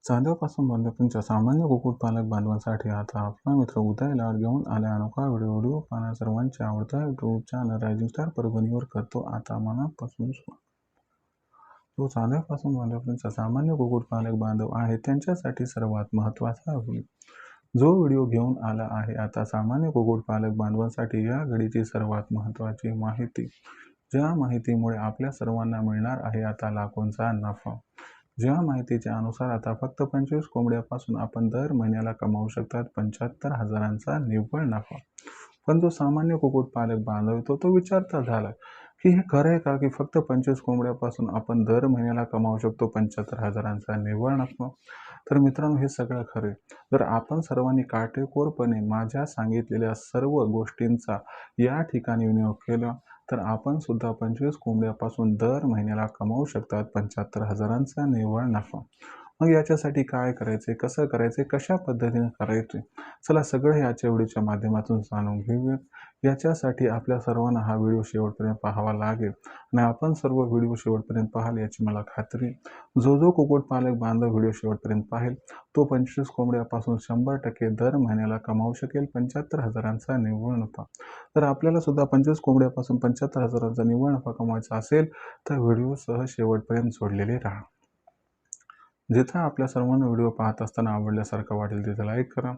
चांद्यापासून बांधकामाच्या सामान्य कुक्कुटपालक बांधवांसाठी आता आपला मित्र उदय लाड घेऊन आला अनोखा व्हिडिओ पाहणं सर्वांच्या आवडता यूट्यूब चॅनल रायझिंग स्टार परभणीवर करतो आता मनापासून स्वागत. जो चांद्यापासून बांधकामाच्या सामान्य कुक्कुटपालक बांधव आहे त्यांच्यासाठी सर्वात महत्त्वाचा जो व्हिडिओ घेऊन आला आहे आता सामान्य कुक्कुटपालक बांधवांसाठी या घडीची सर्वात महत्त्वाची माहिती, ज्या माहितीमुळे आपल्या सर्वांना मिळणार आहे आता लाखोंचा नफा. ज्या माहितीच्या अनुसार आता फक्त 25 कोंबड्यापासून आपण दर महिन्याला कमावू शकतात 75,000चा निव्वळ नफा. पण जो सामान्य कुक्कुटपालक बांधव तो विचारता झाला की हे खरं आहे का की फक्त 25 कोंबड्यापासून आपण दर महिन्याला कमावू शकतो 75,000चा निव्वळ नफा? तर मित्रांनो, हे सगळं खरं आहे. जर आपण सर्वांनी काटेकोरपणे माझ्या सांगितलेल्या सर्व गोष्टींचा या ठिकाणी विनियोग केला तर आपण सुद्धा 25 कोंबड्यापासून दर महिन्याला कमावू शकतात 75,000चा निव्वळ नफा. मग याच्यासाठी काय करायचे, कसं करायचे, कशा पद्धतीने करायचे, चला सगळं याच्या व्हिडिओच्या माध्यमातून जाणून घेऊयात. याच्यासाठी आपल्या सर्वांना हा व्हिडिओ शेवटपर्यंत पाहावा लागेल आणि आपण सर्व व्हिडिओ शेवटपर्यंत पाहाल याची मला खात्री. जो कुक्कुटपालक बांधव व्हिडिओ शेवटपर्यंत पाहेल तो 25 कोंबड्यापासून 100% दर महिन्याला कमावू शकेल 75,000चा निव्वळ नफा. तर आपल्याला सुद्धा 25 कोंबड्यापासून 75,000चा निव्वळ नफा कमवायचा असेल तर व्हिडिओसह शेवटपर्यंत जोडलेले राहा. जिथं आपल्या सर्वांना व्हिडिओ पाहत असताना आवडल्यासारखं वाटेल तिथं लाईक करा.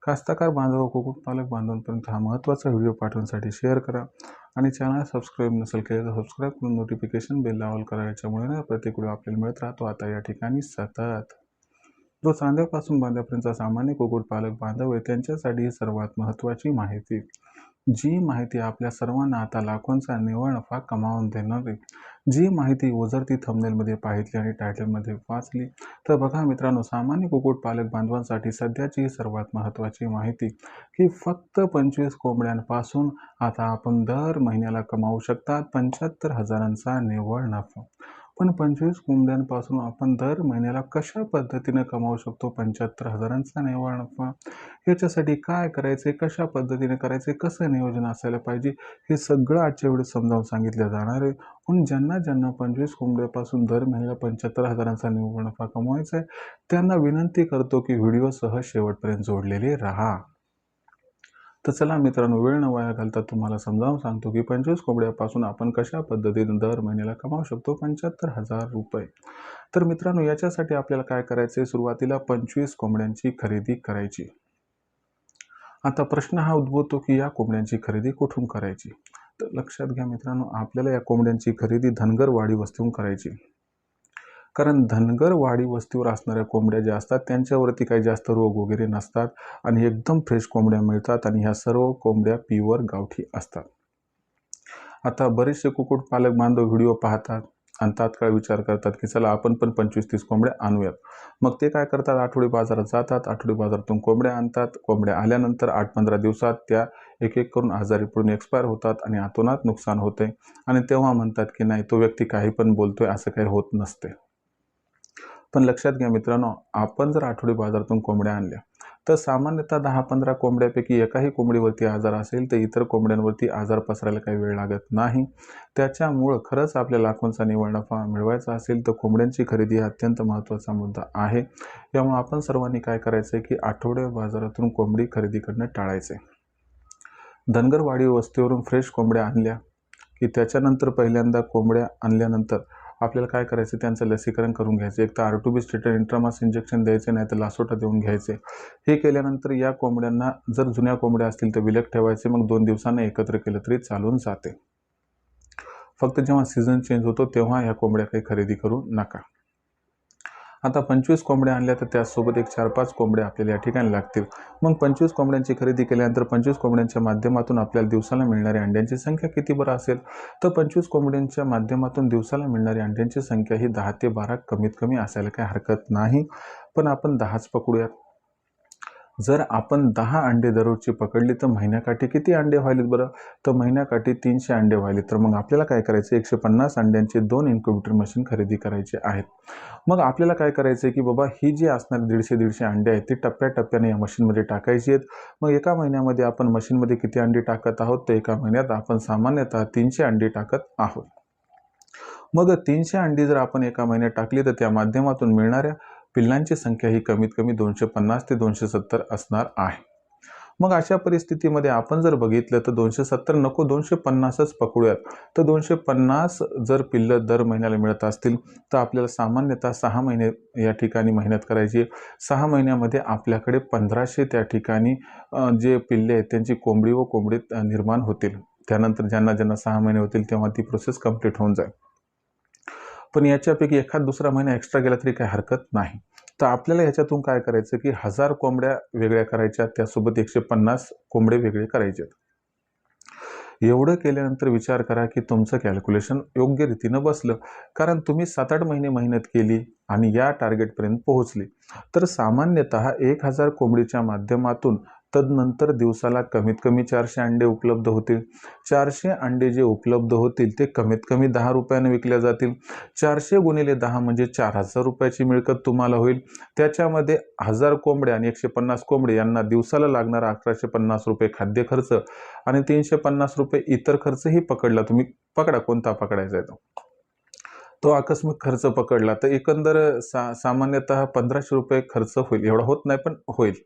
कास्तकार बांधव कुक्कुटपालक बांधवांपर्यंत हा महत्त्वाचा व्हिडिओ पाठवण्यासाठी शेअर करा आणि चॅनल सबस्क्राईब नसेल केलं तर सबस्क्राईब करून नोटिफिकेशन बेल ऑल करा. याच्यामुळे ना प्रत्येक व्हिडिओ आपल्याला मिळत राहतो आता या ठिकाणी सतत. जो चांद्यापासून बांध्यापर्यंतचा सामान्य कुक्कुटपालक बांधव आहे त्यांच्यासाठी ही सर्वात महत्त्वाची माहिती, जी माहिती आपल्या सर्वांना आता लाखोंचा निव्वळ नफा कमावून देणार आहे. जी माहिती ओझरती थंबनेलमध्ये पाहिली आणि टायटलमध्ये वाचली तर बघा मित्रांनो, सामान्य कुक्कुटपालक बांधवांसाठी सध्याची ही सर्वात महत्त्वाची माहिती की फक्त 25 कोंबड्यांपासून आता आपण दर महिन्याला कमावू शकतात 75,000चा निव्वळ नफा. पण 25 कोंबड्यांपासून आपण दर महिन्याला कशा पद्धतीने कमावू शकतो 75,000चा निव्वळ नफा? याच्यासाठी काय करायचे, कशा पद्धतीने करायचे, कसं नियोजन असायला पाहिजे, हे सगळं आजच्या व्हिडिओ समजावून सांगितलं जाणार आहे. म्हणून ज्यांना 25 कोंबड्यापासून दर महिन्याला 75,000चा निव्वळ नफा कमवायचा आहे त्यांना विनंती करतो की व्हिडिओसह शेवटपर्यंत जोडलेले राहा. तर चला मित्रांनो, वेळ न वाया घालता तुम्हाला समजावून सांगतो की 25 कोंबड्यापासून आपण कशा पद्धतीने दर महिन्याला कमावू शकतो 75,000 रुपये. तर मित्रांनो, याच्यासाठी आपल्याला काय करायचे, सुरुवातीला 25 कोंबड्यांची खरेदी करायची. आता प्रश्न हा उद्भवतो की या कोंबड्यांची खरेदी कुठून करायची? तर लक्षात घ्या मित्रांनो, आपल्याला या कोंबड्यांची खरेदी धनगर वाडी वस्तीहून करायची. कारण धनगर वाडी वस्तीवर असणाऱ्या कोंबड्या ज्या असतात त्यांच्यावरती काही जास्त रोग वगैरे नसतात आणि एकदम फ्रेश कोंबड्या मिळतात आणि ह्या सर्व कोंबड्या प्युअर गावठी असतात. आता बरेचसे कुक्कुटपालक बांधव व्हिडिओ पाहतात आणि तात्काळ विचार करतात की चला आपण पण 25-30 कोंबड्या आणूयात. मग ते काय करतात, आठवडी बाजारात जातात, आठवडी बाजारातून कोंबड्या आणतात. कोंबड्या आल्यानंतर 8-15 दिवसात त्या एक एक करून आजारी पडून एक्सपायर होतात आणि अतोनात नुकसान होते आणि तेव्हा म्हणतात की नाही, तो व्यक्ती काही पण बोलतोय, असं काही होत नसते. पण लक्षात घ्या मित्रांनो, आपण जर आठवडी बाजारातून कोंबड्या आणल्या तर सामान्यतः 10-15 कोंबड्यापैकी एकाही कोंबडीवरती आजार असेल तर इतर कोंबड्यांवरती आजार पसरायला काही वेळ लागत नाही. त्याच्यामुळं खरंच आपल्या लाखोंचा निव्वळ नफा मिळवायचा असेल तर कोंबड्यांची खरेदी हा अत्यंत महत्त्वाचा मुद्दा आहे. त्यामुळे आपण सर्वांनी काय करायचं की आठवड्या बाजारातून कोंबडी खरेदी करणं टाळायचे. धनगरवाडी वस्तीवरून फ्रेश कोंबड्या आणल्या की त्याच्यानंतर पहिल्यांदा कोंबड्या आणल्यानंतर आपल्याला काय करायचं, त्यांचं लसीकरण करून घ्यायचं. एक तर R2B स्टेटन इंट्रामास इंजेक्शन द्यायचे, नाही तर लासोटा देऊन घ्यायचे. हे केल्यानंतर या कोंबड्यांना जर जुन्या कोंबड्या असतील तर विलग ठेवायचे, मग 2 दिवसांना एकत्र केलं तरी चालून जाते. फक्त जेव्हा सीझन चेंज होतो तेव्हा ह्या कोंबड्या काही खरेदी करू नका. आता 25 कोंबड्या आणल्या तर त्यासोबत एक 4-5 कोंबड्या आपल्याला या ठिकाणी लागतील. मग 25 कोंबड्यांची खरेदी केल्यानंतर 25 कोंबड्यांच्या माध्यमातून आपल्याला दिवसाला मिळणाऱ्या अंड्यांची संख्या किती बरं असेल, तर 25 कोंबड्यांच्या माध्यमातून दिवसाला मिळणारी अंड्यांची संख्या ही 10 ते 12 कमीत कमी असायला काही हरकत नाही. पण आपण 10च पकडूयात. जर आपण 10 अंडे दररोजची पकडली तर महिन्याकाठी किती अंडे व्हायलेत बरं, तर महिन्याकाठी 300 अंडे व्हायले. तर मग आपल्याला काय करायचं, 150 अंड्यांचे 2 इन्क्युबेटर मशीन खरेदी करायचे आहेत. मग आपल्याला काय करायचं की बाबा ही जी असणारी 150-150 अंडे आहेत ती टप्प्याटप्प्याने या मशीनमध्ये टाकायची आहेत. मग एका महिन्यामध्ये आपण मशीनमध्ये किती अंडी टाकत आहोत, तर एका महिन्यात आपण सामान्यतः 300 अंडी टाकत आहोत. मग 300 अंडी जर आपण एका महिन्यात टाकली तर त्या माध्यमातून मिळणाऱ्या पिल्लांची संख्या ही कमीत कमी 250 ते 270 असणार आहे. मग अशा परिस्थितीमध्ये आपण जर बघितलं तर 270 नको 250च पकडूयात. तर 250 जर पिल्लं दर महिन्याला मिळत असतील तर आपल्याला सामान्यतः 6 महिने या ठिकाणी मेहनत करायची. 6 महिन्यामध्ये आपल्याकडे 1500 त्या ठिकाणी जे पिल्ले आहेत त्यांची कोंबडी व कोंबडीत निर्माण होतील. त्यानंतर ज्यांना 6 महिने होतील तेव्हा ती प्रोसेस कंप्लीट होऊन जाईल. पण याच्यापैकी एखाद दुसरा महिना एक्स्ट्रा गेला तरी काही हरकत नाही. तर आपल्याला ह्याच्यातून काय करायचं की 1000 कोंबड्या वेगळ्या करायच्या, त्यासोबत 150 कोंबडे वेगळे करायचे. एवढं केल्यानंतर विचार करा की तुमचं कॅल्क्युलेशन योग्य रीतीनं बसलं. कारण तुम्ही 7-8 महिने मेहनत केली आणि या टार्गेटपर्यंत पोहोचले. तर सामान्यतः 1000 कोंबडीच्या माध्यमातून तदनंतर दिवसाला कमीत कमी 400 अंडे उपलब्ध होतील. 400 अंडे जे उपलब्ध होतील ते कमीत कमी 10 रुपयाने विकल्या जातील. 400 गुणिले 10 म्हणजे 4000 रुपयाची मिळकत तुम्हाला होईल. त्याच्यामध्ये 1000 कोंबड्या आणि 150 कोंबडे यांना दिवसाला लागणारा 1150 रुपये खाद्य खर्च आणि 350 रुपये इतर खर्चही पकडला. तुम्ही पकडा कोणता पकडायचा आहे तो आकस्मिक खर्च पकडला तर एकंदर सामान्यतः 1500 रुपये खर्च होईल. एवढा होत नाही पण होईल.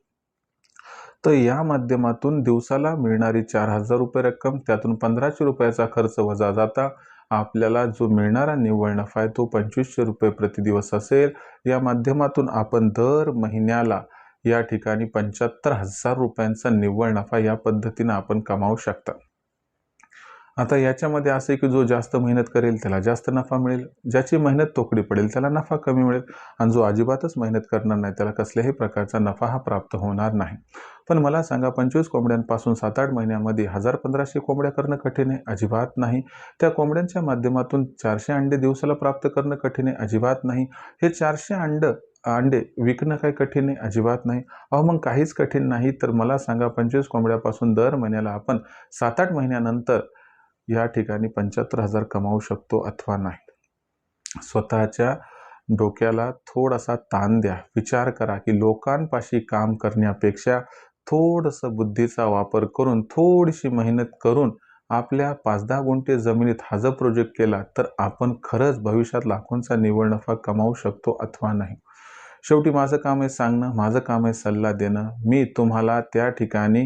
तर या माध्यमातून दिवसाला मिळणारी 4000 रुपये रक्कम, त्यातून 1500 रुपयाचा खर्च वजा जाता आपल्याला जो मिळणारा निव्वळ नफा आहे तो 2500 रुपये प्रतिदिवस असेल. या माध्यमातून आपण दर महिन्याला या ठिकाणी 75,000 रुपयांचा निव्वळ नफा या पद्धतीनं आपण कमावू शकता. आता याच्यामध्ये असं आहे की जो जास्त मेहनत करेल त्याला जास्त नफा मिळेल, ज्याची मेहनत तोकडी पडेल त्याला नफा कमी मिळेल आणि जो अजिबातच मेहनत करणार नाही त्याला कसल्याही प्रकारचा नफा हा प्राप्त होणार नाही. पण मला सांगा 25 कोंबड्यांपासून 7-8 महिन्यामध्ये 1000-1500 कोंबड्या करणं कठीण आहे? अजिबात नाही. त्या कोंबड्यांच्या माध्यमातून 400 अंडे दिवसाला प्राप्त करणं कठीण आहे? अजिबात नाही. हे 400 अंडे विकणं काही कठीण आहे? अजिबात नाही. अहो मग काहीच कठीण नाही तर मला सांगा 25 कोंबड्यापासून दर महिन्याला आपण 7-8 महिन्यानंतर या ठिकाणी 75,000 कमावू शकतो अथवा नाही? स्वतःच्या डोक्याला थोडासा ताण द्या. विचार करा की लोकांपाशी काम करण्यापेक्षा थोडंसं बुद्धीचा वापर करून थोडीशी मेहनत करून आपल्या 5-10 गुंठे जमिनीत हा जर प्रोजेक्ट केला तर आपण खरंच भविष्यात लाखोंचा निव्वळ नफा कमावू शकतो अथवा नाही? शेवटी माझं काम आहे सांगणं, माझं काम आहे सल्ला देणं. मी तुम्हाला त्या ठिकाणी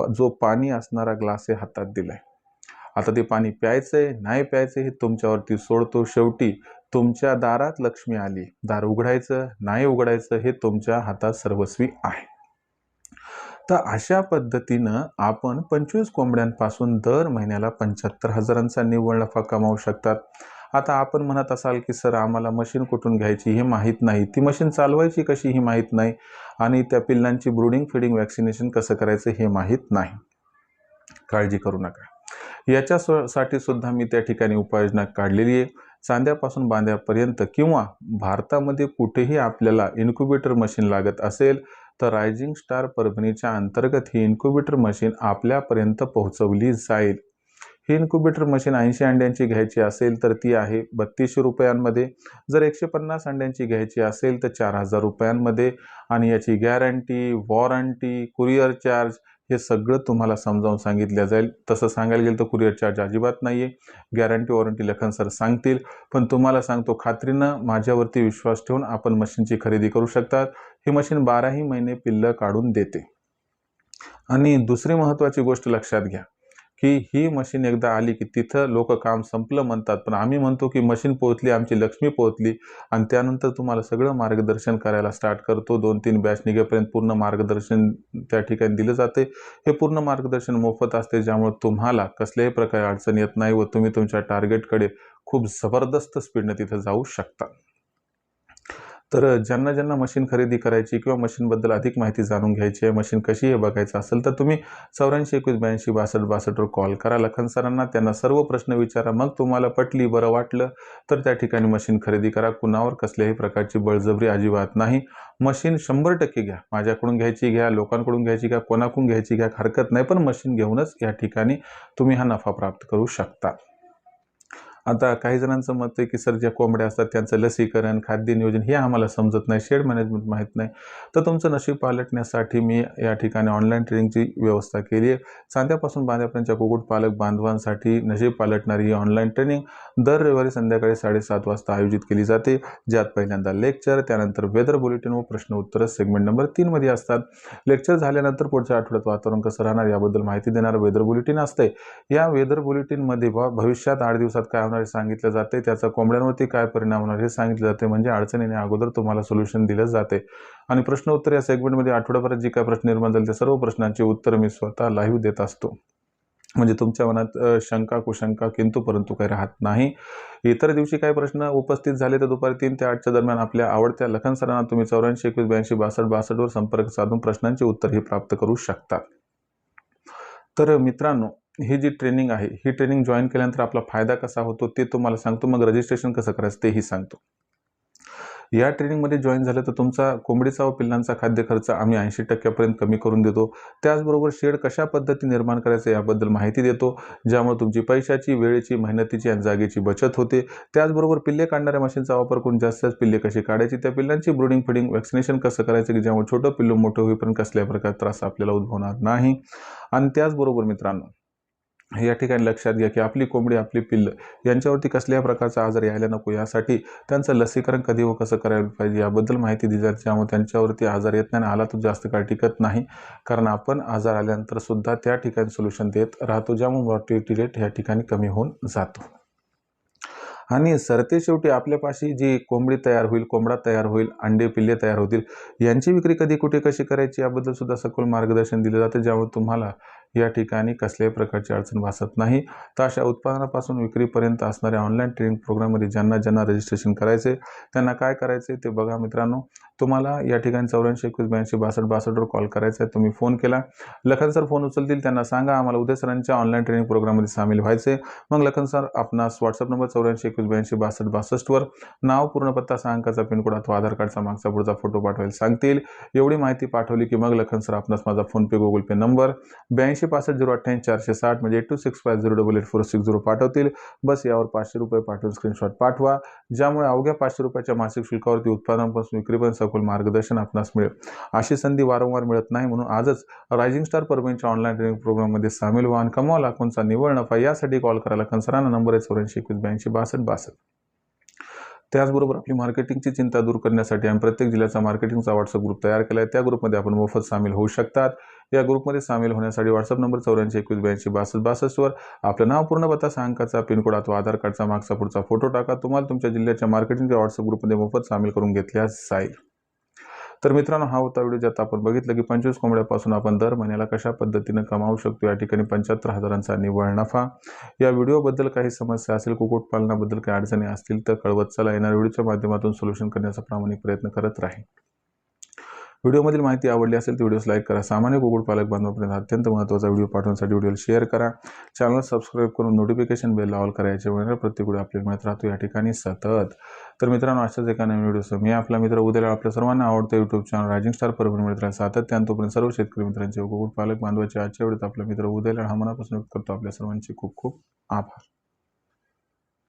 जो पाणी असणारा ग्लास आहे हातात दिलाय. आता ते पाणी प्यायचंय नाही प्यायचं हे तुमच्यावरती सोडतो. शेवटी तुमच्या दारात लक्ष्मी आली, दार उघडायचं नाही उघडायचं हे तुमच्या हातात सर्वस्वी आहे. तर अशा पद्धतीनं आपण 25 कोंबड्यांपासून दर महिन्याला 75,000चा निव्वळ नफा कमावू शकतात. आता आपण म्हणत असाल की सर आम्हाला मशीन कुठून घ्यायची हे माहीत नाही, ती मशीन चालवायची कशी हे माहीत नाही आणि त्या पिल्लांची ब्रूडिंग फीडिंग वॅक्सिनेशन कसं करायचं हे माहीत नाही. काळजी करू नका. याच्यासाठी सुद्धा मी त्या ठिकाणी उपाययोजना काढलेली आहे. चांद्यापासून बांध्यापर्यंत किंवा भारतामध्ये कुठेही आपल्याला इन्क्युबेटर मशीन लागत असेल तर रायझिंग स्टार परभणीच्या अंतर्गत ही इन्क्युबेटर मशीन आपल्यापर्यंत पोहोचवली जाईल. ही इन्क्युबेटर मशीन 80 अंड्यांची घ्यायची असेल तर ती आहे 3200 रुपयांमध्ये. जर 150 अंड्यांची घ्यायची असेल तर 4000 रुपयांमध्ये आणि याची गॅरंटी, वॉरंटी, कुरिअर चार्ज हे सगळं तुम्हाला समजावून सांगितलं जाईल. तसं सांगायला गेलं तर कुरिअर चार्ज अजिबात नाही आहे. गॅरंटी वॉरंटी लखन सर सांगतील. पण तुम्हाला सांगतो खात्रीनं माझ्यावरती विश्वास ठेवून आपण मशीनची खरेदी करू शकतात. ही मशीन 12ही महिने पिल्लं काढून देते. आणि दुसरी महत्त्वाची गोष्ट लक्षात घ्या की ही मशीन एकदा आली की तिथं लोक काम संपलं म्हणतात, पण आम्ही म्हणतो की मशीन पोहोचली, आमची लक्ष्मी पोहोचली आणि त्यानंतर तुम्हाला सगळं मार्गदर्शन करायला स्टार्ट करतो. 2-3 बॅच निघेपर्यंत पूर्ण मार्गदर्शन त्या ठिकाणी दिलं जाते. हे पूर्ण मार्गदर्शन मोफत असते, ज्यामुळे तुम्हाला कसल्याही प्रकारे अडचण येत नाही व तुम्ही तुमच्या टार्गेटकडे खूप जबरदस्त स्पीडने तिथं जाऊ शकता. तर ज्यांना मशीन खरेदी करायची किंवा मशीनबद्दल अधिक माहिती जाणून घ्यायची आहे, मशीन कशी आहे बघायचं असेल तर तुम्ही 84-21-82-62 वर कॉल करा लखन सरांना. त्यांना सर्व प्रश्न विचारा. मग तुम्हाला पटली, बरं वाटलं तर त्या ठिकाणी मशीन खरेदी करा. कुणावर कसल्याही प्रकारची बळजबरी अजिबात नाही. मशीन 100% घ्या. माझ्याकडून घ्यायची घ्या, लोकांकडून घ्यायची घ्या, कोणाकडून घ्यायची घ्या, हरकत नाही. पण मशीन घेऊनच या ठिकाणी तुम्ही हा नफा प्राप्त करू शकता. आता काही जणांचं मत आहे की सर ज्या कोंबड्या असतात त्यांचं लसीकरण, खाद्य नियोजन हे आम्हाला समजत नाही, शेड मॅनेजमेंट माहीत नाही. तर तुमचं नशीब पालटण्यासाठी मी या ठिकाणी ऑनलाईन ट्रेनिंगची व्यवस्था केली आहे. चांद्यापासून बांध्यापर्यंतच्या कुक्कुटपालक बांधवांसाठी नशीब पालटणारी ही ऑनलाईन ट्रेनिंग दर रविवारी संध्याकाळी 7:30 वाजता आयोजित केली जाते, ज्यात पहिल्यांदा लेक्चर, त्यानंतर वेदर बुलेटिन व प्रश्न उत्तर सेगमेंट नंबर 3 मध्ये असतात. लेक्चर झाल्यानंतर पुढच्या आठवड्यात वातावरण कसं राहणार याबद्दल माहिती देणारं वेदर बुलेटिन असते. या वेदर बुलेटिनमध्ये भविष्यात 8 दिवसात काय होणार हे सांगितलं जाते, त्याचा कोंबड्यांवरती काय परिणाम होणार हे सांगितलं जाते, म्हणजे अडचणीने अगोदर तुम्हाला सोल्युशन दिलं जाते. आणि प्रश्न उत्तर या सेगमेंटमध्ये आठवड्याभरात जे काय प्रश्न निर्माण झाले त्या सर्व प्रश्नांची उत्तर मी स्वतः लाईव्ह देत असतो, म्हणजे तुमच्या मनात शंका कुशंका किंतु परंतु काही राहत नाही. इतर दिवशी काही प्रश्न उपस्थित झाले तर दुपारी 3 ते 8च्या दरम्यान आपल्या आवडत्या लखन सरांना तुम्ही 84 21 82 62 62 वर संपर्क साधून प्रश्नांची उत्तर ही प्राप्त करू शकता. तर मित्रांनो, ही जी ट्रेनिंग आहे ही ट्रेनिंग जॉईन केल्यानंतर आपला फायदा कसा होतो ते तुम्हाला सांगतो, मग रजिस्ट्रेशन कसं करायचं तेही सांगतो. या ट्रेनिंगमध्ये जॉईन झालं तर तुमचा कोंबडीचा व पिल्लांचा खाद्य खर्च आम्ही 80% कमी करून देतो. त्याचबरोबर शेड कशा पद्धती निर्माण करायचं याबद्दल माहिती देतो, ज्यामुळे तुमची पैशाची, वेळेची, मेहनतीची आणि जागेची बचत होते. त्याचबरोबर पिल्ले काढणाऱ्या मशीनचा वापर करून जास्त पिल्ले कशी काढायची, त्या पिल्लांची ब्रूडिंग फिडिंग वॅक्सिनेशन कसं करायचं की ज्यामुळे छोटं पिल्लू मोठं होईपर्यंत कसल्या प्रकारचा त्रास आपल्याला उद्भवणार नाही. आणि त्याचबरोबर मित्रांनो, या ठिकाणी लक्षात घ्या की आपली कोंबडी, आपली पिल्लं यांच्यावरती कसल्याही प्रकारचा आजार यायला नको, यासाठी त्यांचं लसीकरण कधी व कसं करायला पाहिजे याबद्दल माहिती दिली जाते, त्यामुळे त्यांच्यावरती आजार येत नाही आणि आला तर जास्त काळ टिकत नाही. कारण आपण आजार आल्यानंतर सुद्धा त्या ठिकाणी सोल्युशन देत राहतो, ज्यामुळे मॉर्टिलिटी रेट या ठिकाणी कमी होऊन जातो. आणि सरते शेवटी आपल्यापाशी जी कोंबडी तयार होईल, कोंबडा तयार होईल, अंडे पिल्ले तयार होतील, यांची विक्री कधी कुठे कशी करायची याबद्दल सुद्धा सखोल मार्गदर्शन दिले जाते, ज्यामुळे तुम्हाला या ठिकाणी कसल्याही प्रकारची अडचण भासत नाही. तर अशा उत्पादनापासून विक्रीपर्यंत असणाऱ्या ऑनलाईन ट्रेनिंग प्रोग्राममध्ये ज्यांना रजिस्ट्रेशन करायचे त्यांना काय करायचे ते बघा मित्रांनो. तुम्हाला या ठिकाणी 84 21 82 62 62 वर कॉल करायचा आहे. तुम्ही फोन केला, लखन सर फोन उचलतील, त्यांना सांगा आम्हाला उदय सरांच्या ऑनलाईन ट्रेनिंग प्रोग्राममध्ये सामील व्हायचे. मग लखन सर आपणास व्हॉट्सअप नंबर 84 21 82 62 62 वर नाव, पूर्ण पत्ता, 6 अंकाचा पिनकोड अथवा आधार कार्डचा मागचा पुढचा फोटो पाठवायला सांगतील. एवढी माहिती पाठवली की मग लखन सर आपणास माझा फोनपे गुगल पे नंबर 82 65 088 460 म्हणजे 8650884660 पाठवतील. बस यावर 500 रुपये पाठवून स्क्रीनशॉट पाठवा, ज्यामुळे अवघ्या 500 रुपयाच्या मासिक शुल्कावरती उत्पादनापासून विक्रीपर्यंत सखोल मार्गदर्शन आपणास मिळेल. अशी संधी वारंवार मिळत नाही, म्हणून आजच रायझिंग स्टार परभणीच्या ऑनलाईन ट्रेनिंग प्रोग्राममध्ये सामील व्हा आणि कमवा लाखोंचा निव्वळ नफा. यासाठी कॉल करा लखन सरांना, नंबर आहे 84 21 82 62 62. त्याचबरोबर आपली मार्केटिंगची चिंता दूर करण्यासाठी आम्ही प्रत्येक जिल्ह्याचा मार्केटिंगचा व्हॉट्सअप ग्रुप तयार केला आहे. त्या ग्रुपमध्ये आपण मोफत सामील होऊ शकतात. या ग्रुपमध्ये सामील होण्यासाठी व्हॉट्सअप नंबर 84 21 82 62 62 वर आपलं नाव, पूर्ण पत्ता, 6 अंकाचा पिनकोड अथवा आधार कार्डचा मागचा पुढचा फोटो टाका. तुम्हाला तुमच्या जिल्ह्याच्या मार्केटिंगच्या व्हॉट्सअप ग्रुपमध्ये मोफत सामील करून घेतल्यास जाईल. तर मित्रांनो, हा होता व्हिडिओ, ज्यात आपण बघितलं की 25 कोंबड्यापासून आपण दर महिन्याला कशा पद्धतीने कमावू शकतो. या ठिकाणी 75,000चा निव्वळ नफा. या व्हिडिओबद्दल काही समस्या असेल, कुक्कुटपालनाबद्दल काही अडचणी असतील तर कळवत चला. येणाऱ्या व्हिडिओच्या माध्यमातून सोल्युशन करण्याचा प्रामाणिक प्रयत्न करत राहील. व्हिडिओमधील माहिती आवडली असेल तर व्हिडिओस लाईक करा. सामान्य कुक्कुटपालक बांधवांपर्यंत अत्यंत महत्त्वाचा व्हिडिओ पाठवण्यासाठी व्हिडिओला शेअर करा. चॅनल सबस्क्राईब करून नोटिफिकेशन बेल ऑल करा, याच्यामुळे प्रत्येक व्हिडिओ आपल्याला मिळत राहतो या ठिकाणी सतत. तर मित्रांनो, अशाच एका नवीन व्हिडिओसह मी आपला मित्र उद्याला आपल्या सर्वांना आवडतं YouTube channel rising star Parbhani मिळत राहील सातत्याने. तोपर्यंत सर्व शेतकरी मित्रांचे व कुक्कुटपालक बांधवांचे आजच्या व्हिडिओत आपला मित्र उद्याला हा मनापासून व्यक्त करतो. आपल्या सर्वांचे खूप खूप आभार.